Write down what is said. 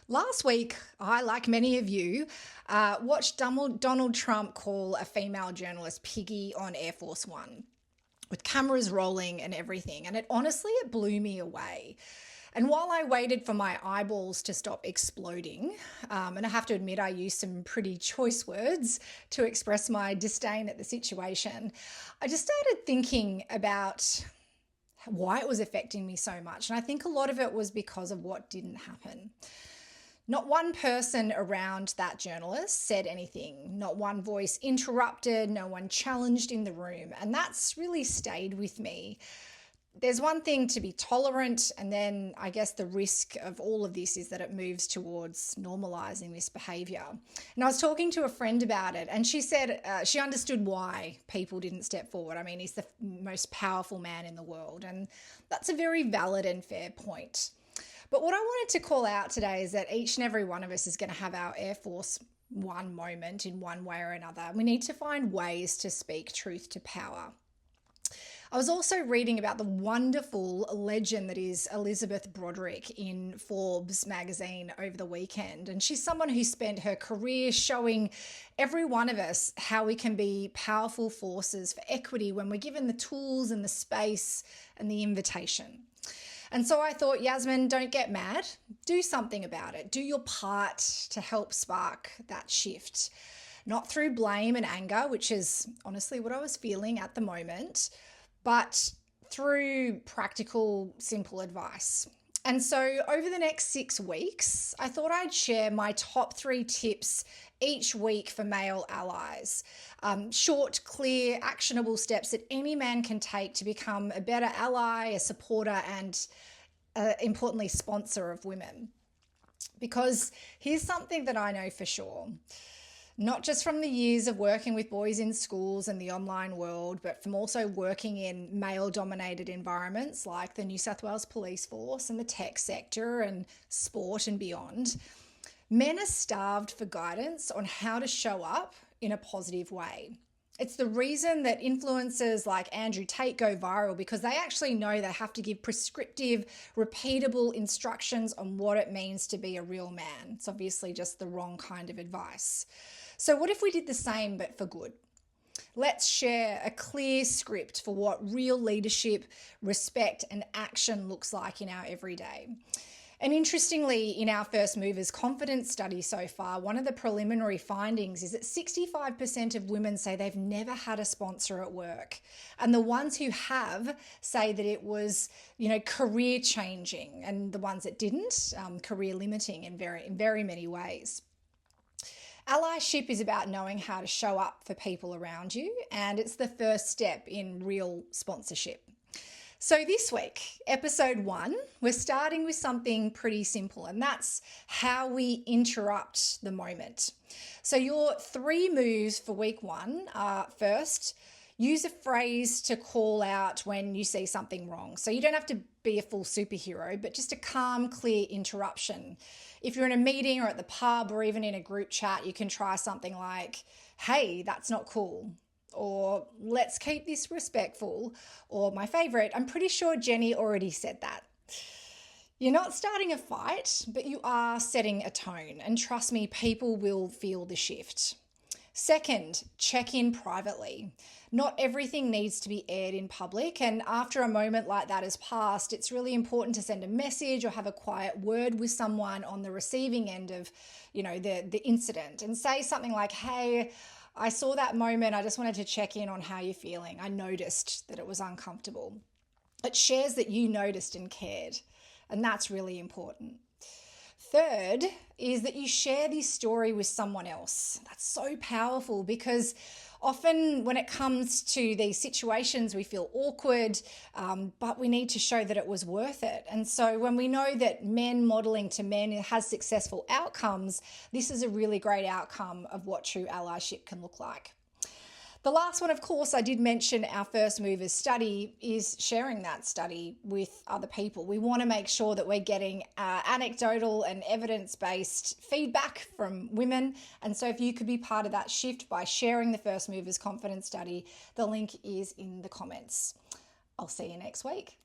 Last week, I, like many of you, watched Donald Trump call a female journalist Piggy on Air Force One with cameras rolling and everything. And it blew me away. And while I waited for my eyeballs to stop exploding, and I have to admit I used some pretty choice words to express my disdain at the situation, I just started thinking about why it was affecting me so much. And I think a lot of it was because of what didn't happen. Not one person around that journalist said anything. Not one voice interrupted, no one challenged in the room. And that's really stayed with me. There's one thing to be tolerant, and then I guess the risk of all of this is that it moves towards normalizing this behavior. And I was talking to a friend about it, and she said she understood why people didn't step forward. I mean, he's the most powerful man in the world, and that's a very valid and fair point. But what I wanted to call out today is that each and every one of us is going to have our Air Force One moment in one way or another. We need to find ways to speak truth to power. I was also reading about the wonderful legend that is Elizabeth Broderick in Forbes magazine over the weekend. And she's someone who spent her career showing every one of us how we can be powerful forces for equity when we're given the tools and the space and the invitation. And so I thought, Yasmin, don't get mad. Do something about it. Do your part to help spark that shift. Not through blame and anger, which is honestly what I was feeling at the moment, but through practical, simple advice. And so over the next 6 weeks, I thought I'd share my top 3 tips each week for male allies. Short, clear, actionable steps that any man can take to become a better ally, a supporter, and importantly, sponsor of women. Because here's something that I know for sure. Not just from the years of working with boys in schools and the online world, but from also working in male-dominated environments like the New South Wales Police Force and the tech sector and sport and beyond. Men are starved for guidance on how to show up in a positive way. It's the reason that influencers like Andrew Tate go viral, because they actually know they have to give prescriptive, repeatable instructions on what it means to be a real man. It's obviously just the wrong kind of advice. So what if we did the same but for good? Let's share a clear script for what real leadership, respect, and action looks like in our everyday. And interestingly, in our First Movers Confidence study so far, one of the preliminary findings is that 65% of women say they've never had a sponsor at work. And the ones who have say that it was, career changing, and the ones that didn't, career limiting in very many ways. Allyship is about knowing how to show up for people around you, and it's the first step in real sponsorship. So this week, episode 1, we're starting with something pretty simple, and that's how we interrupt the moment. So your 3 moves for week 1 are: first, use a phrase to call out when you see something wrong. So you don't have to be a full superhero, but just a calm, clear interruption. If you're in a meeting or at the pub or even in a group chat, you can try something like, "Hey, that's not cool." Or "Let's keep this respectful." Or my favorite, "I'm pretty sure Jenny already said that." You're not starting a fight, but you are setting a tone. And trust me, people will feel the shift. Second, check in privately. Not everything needs to be aired in public. And after a moment like that has passed, it's really important to send a message or have a quiet word with someone on the receiving end of, the incident, and say something like, "Hey, I saw that moment. I just wanted to check in on how you're feeling. I noticed that it was uncomfortable." It shares that you noticed and cared, and that's really important. Third is that you share this story with someone else. That's so powerful, because often when it comes to these situations, we feel awkward, but we need to show that it was worth it. And so when we know that men modeling to men has successful outcomes, this is a really great outcome of what true allyship can look like. The last one, of course, I did mention our First Movers study, is sharing that study with other people. We want to make sure that we're getting anecdotal and evidence-based feedback from women. And so if you could be part of that shift by sharing the First Movers Confidence study, the link is in the comments. I'll see you next week.